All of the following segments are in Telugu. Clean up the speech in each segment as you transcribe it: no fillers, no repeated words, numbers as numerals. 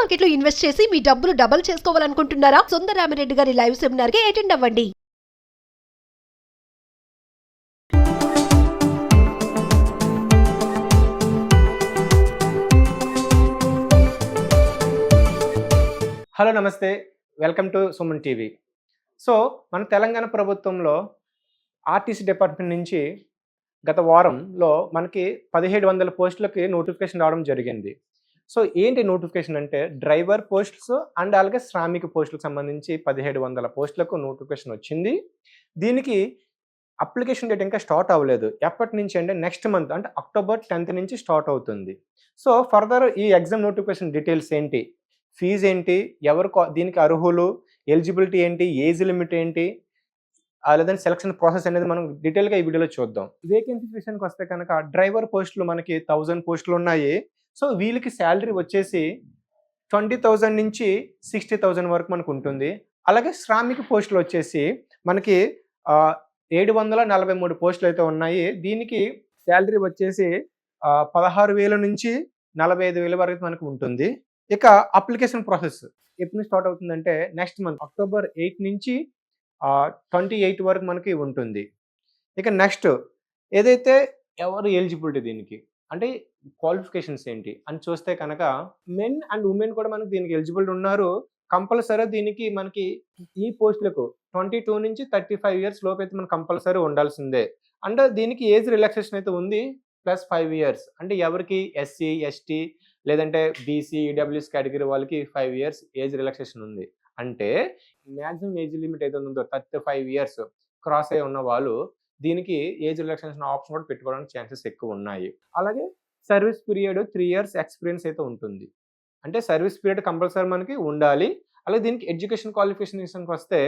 మార్కెట్ లో ఇన్వెస్ట్ చేసి మీ డబ్బులు డబుల్ చేసుకోవాలనుకుంటున్నారా? సుందరరామిరెడ్డి గారి లైవ్ సెమినార్ కి అటెండ్ అవ్వండి. హలో నమస్తే, welcome to Suman TV. So మన తెలంగాణ ప్రభుత్వంలో ఆర్టీసీ డిపార్ట్మెంట్ నుంచి గత వారంలో మనకి 1700 పోస్టులకి నోటిఫికేషన్ రావడం జరిగింది. సో ఏంటి నోటిఫికేషన్ అంటే డ్రైవర్ పోస్ట్స్ అండ్ అలాగే శ్రామిక పోస్టులకు సంబంధించి 1700 పోస్టులకు నోటిఫికేషన్ వచ్చింది. దీనికి అప్లికేషన్ డేట్ ఇంకా స్టార్ట్ అవ్వలేదు. ఎప్పటి నుంచి అంటే నెక్స్ట్ మంత్ అంటే అక్టోబర్ 10th నుంచి స్టార్ట్ అవుతుంది. సో ఫర్దర్ ఈ ఎగ్జామ్ నోటిఫికేషన్ డీటెయిల్స్ ఏంటి, ఫీజు ఏంటి, ఎవరు దీనికి అర్హులు, ఎలిజిబిలిటీ ఏంటి, ఏజ్ లిమిట్ ఏంటి, లేదంటే సెలక్షన్ ప్రాసెస్ అనేది మనం డీటెయిల్గా ఈ వీడియోలో చూద్దాం. వేకెన్సీ విషయానికి వస్తే కనుక డ్రైవర్ పోస్టులు మనకి 1000 పోస్టులు ఉన్నాయి. సో వీళ్ళకి శాలరీ వచ్చేసి 20,000 నుంచి 60,000 వరకు మనకు ఉంటుంది. అలాగే శ్రామిక పోస్టులు వచ్చేసి మనకి 743 పోస్టులు అయితే ఉన్నాయి. దీనికి శాలరీ వచ్చేసి 16,000 నుంచి 45,000 వరకు మనకు ఉంటుంది. ఇక అప్లికేషన్ ప్రాసెస్ ఎప్పుడు స్టార్ట్ అవుతుందంటే నెక్స్ట్ మంత్ అక్టోబర్ 8 నుంచి 28 వరకు మనకి ఉంటుంది. ఇక నెక్స్ట్ ఏదైతే ఎవరు ఎలిజిబిలిటీ దీనికి అంటే క్వాలిఫికేషన్స్ ఏంటి అని చూస్తే కనుక మెన్ అండ్ ఉమెన్ కూడా మనకి దీనికి ఎలిజిబిలిటీ ఉన్నారు. కంపల్సరీ దీనికి మనకి ఈ పోస్టులకు 22 నుంచి 35 ఇయర్స్ లోపు అయితే మనకు కంపల్సరీ ఉండాల్సిందే. అంటే దీనికి ఏజ్ రిలాక్సేషన్ అయితే ఉంది +5 ఇయర్స్. అంటే ఎవరికి ఎస్సీ ఎస్టీ లేదంటే బీసీ ఈడబ్ల్యూఎస్ కేటగిరీ వాళ్ళకి 5 ఇయర్స్ ఏజ్ రిలాక్సేషన్ ఉంది. అంటే మ్యాక్సిమం ఏజ్ లిమిట్ అయితే ఉందో 35 ఇయర్స్ క్రాస్ అయి ఉన్న వాళ్ళు దీనికి ఏజ్ రిలాక్సేషన్ ఆప్షన్ కూడా పెట్టుకోవడానికి ఛాన్సెస్ ఎక్కువ ఉన్నాయి. అలాగే సర్వీస్ పీరియడ్ 3 ఇయర్స్ ఎక్స్పీరియన్స్ అయితే ఉంటుంది. అంటే సర్వీస్ పీరియడ్ కంపల్సరీ మనకి ఉండాలి. అలాగే దీనికి ఎడ్యుకేషన్ క్వాలిఫికేషన్ విషయానికి వస్తే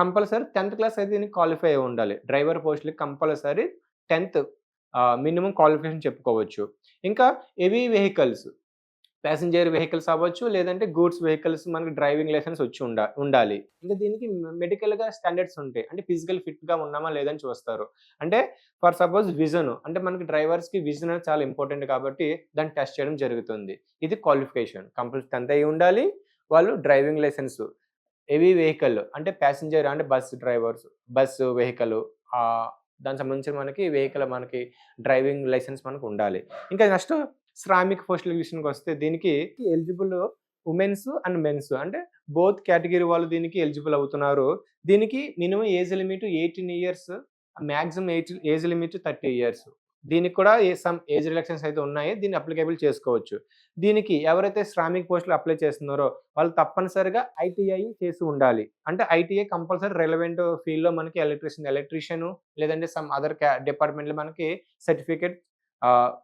కంపల్సరీ 10th క్లాస్ అయితే దీనికి క్వాలిఫై అయి ఉండాలి. డ్రైవర్ పోస్టులకి కంపల్సరీ 10th మినిమం క్వాలిఫికేషన్ చెప్పుకోవచ్చు. ఇంకా హెవీ వెహికల్స్, ప్యాసింజర్ వెహికల్స్ అవ్వచ్చు లేదంటే గూడ్స్ వెహికల్స్ మనకి డ్రైవింగ్ లైసెన్స్ వచ్చి ఉండాలి. ఇంకా దీనికి మెడికల్గా స్టాండర్డ్స్ ఉంటాయి. అంటే ఫిజికల్ ఫిట్గా ఉన్నామా లేదని చూస్తారు. అంటే ఫర్ సపోజ్ విజన్ అంటే మనకి డ్రైవర్స్కి విజన్ అనేది చాలా ఇంపార్టెంట్ కాబట్టి దాన్ని టెస్ట్ చేయడం జరుగుతుంది. ఇది క్వాలిఫికేషన్ కంపల్సరీ 10th అయి ఉండాలి. వాళ్ళు డ్రైవింగ్ లైసెన్స్ హెవీ వెహికల్ అంటే ప్యాసింజర్ అంటే బస్సు వెహికల్ దానికి సంబంధించిన మనకి వెహికల్ మనకి డ్రైవింగ్ లైసెన్స్ మనకు ఉండాలి. ఇంకా నెక్స్ట్ శ్రామిక పోస్టుల విషయానికి వస్తే దీనికి ఎలిజిబుల్ ఉమెన్స్ అండ్ మెన్స్ అంటే బోత్ కేటగిరీ వాళ్ళు దీనికి ఎలిజిబుల్ అవుతున్నారు. దీనికి minimum age limit 18 years, maximum age limit 30 years. దీనికి కూడా సమ్ ఏజ్ రిలాక్సేషన్స్ అయితే ఉన్నాయి. దీన్ని అప్లికేబుల్ చేసుకోవచ్చు. దీనికి ఎవరైతే శ్రామిక పోస్టులు అప్లై చేస్తున్నారో వాళ్ళు తప్పనిసరిగా ఐటీఐ చేసి ఉండాలి. అంటే ఐటీఐ కంపల్సరీ రెలవెంట్ ఫీల్డ్లో మనకి ఎలక్ట్రీషియన్ లేదంటే సమ్ అదర్ డిపార్ట్మెంట్లో మనకి సర్టిఫికేట్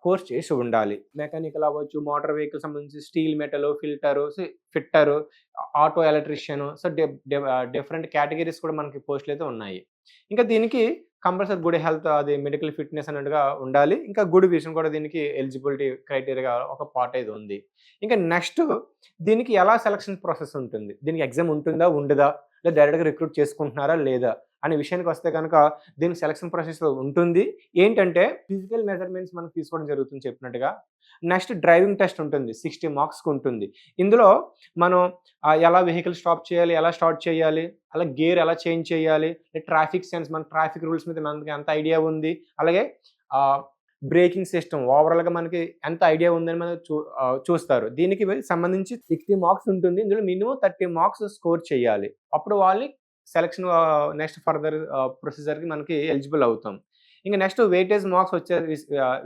కోర్స్ చేసి ఉండాలి. మెకానికల్ అవ్వచ్చు, మోటార్ వెహికల్ సంబంధించి steel metal fitter, auto electrician. So different categories కూడా మనకి పోస్టులు అయితే ఉన్నాయి. ఇంకా దీనికి కంపల్సరీ గుడ్ హెల్త్ అది మెడికల్ ఫిట్నెస్ అన్నట్టుగా ఉండాలి. ఇంకా గుడ్ విజన్ కూడా దీనికి ఎలిజిబిలిటీ క్రైటీరియా ఒక పార్ట్ అయితే ఉంది. ఇంకా నెక్స్ట్ దీనికి ఎలా సెలక్షన్ ప్రాసెస్ ఉంటుంది, దీనికి ఎగ్జామ్ ఉంటుందా ఉండదా, లేదా డైరెక్ట్గా రిక్రూట్ చేసుకుంటున్నారా లేదా అనే విషయానికి వస్తే కనుక దీనికి సెలక్షన్ ప్రాసెస్ ఉంటుంది. ఏంటంటే ఫిజికల్ మెజర్మెంట్స్ మనం తీసుకోవడం జరుగుతుంది చెప్పినట్టుగా. నెక్స్ట్ డ్రైవింగ్ టెస్ట్ ఉంటుంది, 60 మార్క్స్కి ఉంటుంది. ఇందులో మనం ఎలా వెహికల్ స్టాప్ చేయాలి, ఎలా స్టార్ట్ చేయాలి, అలా గేర్ ఎలా చేంజ్ చేయాలి, ట్రాఫిక్ సెన్స్ మన ట్రాఫిక్ రూల్స్ మీద మనకి ఎంత ఐడియా ఉంది, అలాగే బ్రేకింగ్ సిస్టమ్ ఓవరాల్గా మనకి ఎంత ఐడియా ఉందని మనం చూస్తారు. దీనికి సంబంధించి 60 మార్క్స్ ఉంటుంది. ఇందులో మినిమం 30 మార్క్స్ స్కోర్ చేయాలి. అప్పుడు వాళ్ళు సెలక్షన్ నెక్స్ట్ ఫర్దర్ ప్రొసీజర్కి మనకి ఎలిజిబుల్ అవుతాం. ఇంకా next weightage marks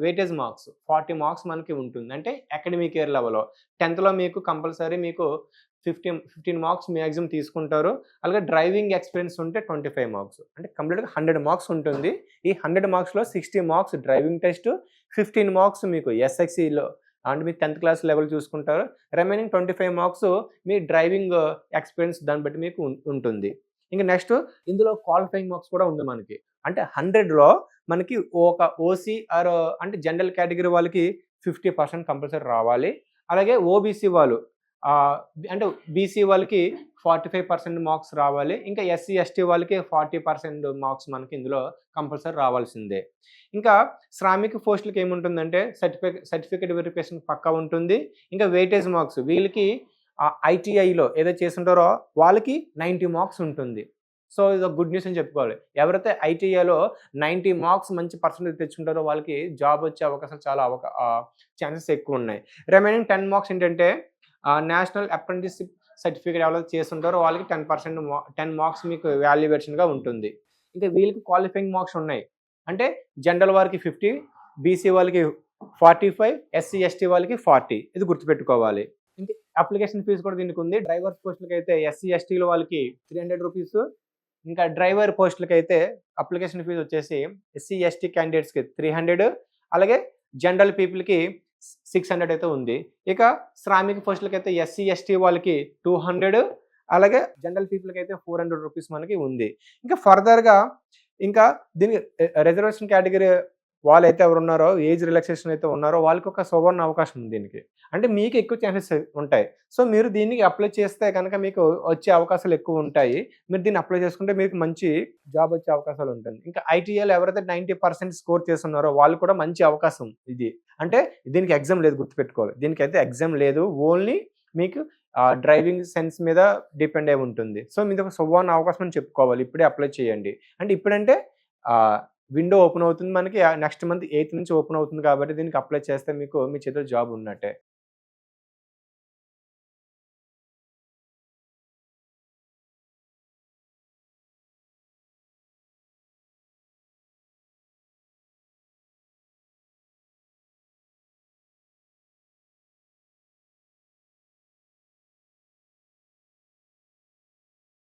weightage marks 40 marks మనకి ఉంటుంది. అంటే అకాడమిక్ ఇయర్ లెవెల్లో 10thలో మీకు కంపల్సరీ మీకు 15 మార్క్స్ మ్యాక్సిమం తీసుకుంటారు. అలాగే డ్రైవింగ్ ఎక్స్పీరియన్స్ ఉంటే 25 మార్క్స్ అంటే కంప్లీట్గా 100 మార్క్స్ ఉంటుంది. ఈ 100 మార్క్స్లో 60 మార్క్స్ డ్రైవింగ్ టెస్ట్, 15 మార్క్స్ మీకు ఎస్ఎక్సీలో అంటే మీ 10th క్లాస్ లెవెల్ చూసుకుంటారు. రిమైనింగ్ 25 మార్క్స్ మీ డ్రైవింగ్ ఎక్స్పీరియన్స్ దాన్ని బట్టి మీకు ఉంటుంది. ఇంకా నెక్స్ట్ ఇందులో క్వాలిఫైయింగ్ మార్క్స్ కూడా ఉంది మనకి. అంటే 100లో మనకి ఒక ఓసీ ఆర్ అంటే జనరల్ కేటగిరీ వాళ్ళకి 50% కంపల్సరీ రావాలి. అలాగే ఓబీసీ వాళ్ళు అంటే బీసీ వాళ్ళకి 45% మార్క్స్ రావాలి. ఇంకా ఎస్సీ ఎస్టీ వాళ్ళకి 40% మార్క్స్ మనకి ఇందులో కంపల్సరీ రావాల్సిందే. ఇంకా శ్రామిక పోస్టులకి ఏముంటుందంటే సర్టిఫికేట్ వెరిఫికేషన్ పక్కా ఉంటుంది. ఇంకా వెయిటేజ్ మార్క్స్ వీళ్ళకి ఐటీఐలో ఏదైతే చేస్తుంటారో వాళ్ళకి 90 మార్క్స్ ఉంటుంది. సో ఇది ఒక గుడ్ న్యూస్ అని చెప్పుకోవాలి. ఎవరైతే ఐటీఐలో 90 మార్క్స్ మంచి పర్సెంటేజ్ తెచ్చుకుంటారో వాళ్ళకి జాబ్ వచ్చే అవకాశాలు చాలా ఛాన్సెస్ ఎక్కువ ఉన్నాయి. రిమైనింగ్ 10 మార్క్స్ ఏంటంటే నేషనల్ అప్రెంటిస్‌షిప్ సర్టిఫికేట్ ఎవరైతే చేస్తుంటారో వాళ్ళకి 10 మార్క్స్ మీకు వాల్యుయేషన్‌గా ఉంటుంది. ఇంకా వీళ్ళకి క్వాలిఫైయింగ్ మార్క్స్ ఉన్నాయి. అంటే జనరల్ వారికి 50, బీసీ వాళ్ళకి 45, ఎస్సీ, ఎస్టీ వాళ్ళకి 40. ఇది గుర్తుపెట్టుకోవాలి. ఇంకా అప్లికేషన్ ఫీజు కూడా దీనికి ఉంది. డ్రైవర్ పోస్టులకైతే ఎస్సీ, ఎస్టీల వాళ్ళకి ₹300. ఇంకా డ్రైవర్ పోస్టులకైతే అప్లికేషన్ ఫీజు వచ్చేసి ఎస్సీ, ఎస్టీ క్యాండిడేట్స్‌కి 300, అలాగే జనరల్ పీపుల్‌కి 600 అయితే ఉంది. ఇక శ్రామిక పోస్టులకైతే ఎస్సీ, ఎస్టీ వాళ్ళకి 200, అలాగే జనరల్ పీపుల్‌కి అయితే ₹400 మనకి ఉంది. ఇంకా ఫర్దర్‌గా ఇంకా దీనికి రిజర్వేషన్ కేటగిరీ వాళ్ళైతే ఎవరున్నారో, ఏజ్ రిలాక్సేషన్ అయితే ఉన్నారో వాళ్ళకి ఒక సువర్ణ అవకాశం ఉంది దీనికి. అంటే మీకు ఎక్కువ ఛాన్సెస్ ఉంటాయి. సో మీరు దీనికి అప్లై చేస్తే కనుక మీకు వచ్చే అవకాశాలు ఎక్కువ ఉంటాయి. మీరు దీన్ని అప్లై చేసుకుంటే మీకు మంచి జాబ్ వచ్చే అవకాశాలు ఉంటుంది. ఇంకా ఐటీఐలో ఎవరైతే 90% స్కోర్ చేస్తున్నారో వాళ్ళు కూడా మంచి అవకాశం ఇది. అంటే దీనికి ఎగ్జామ్ లేదు, గుర్తుపెట్టుకోవాలి. దీనికైతే ఎగ్జామ్ లేదు. ఓన్లీ మీకు డ్రైవింగ్ సెన్స్ మీద డిపెండ్ అయి ఉంటుంది. సో మీది ఒక సువర్ణ అవకాశం అని చెప్పుకోవాలి. ఇప్పుడే అప్లై చేయండి. అంటే ఇప్పుడంటే విండో ఓపెన్ అవుతుంది మనకి. నెక్స్ట్ మంత్ 8th నుంచి ఓపెన్ అవుతుంది కాబట్టి దీనికి అప్లై చేస్తే మీకు మీ చేతిలో జాబ్ ఉన్నట్టే.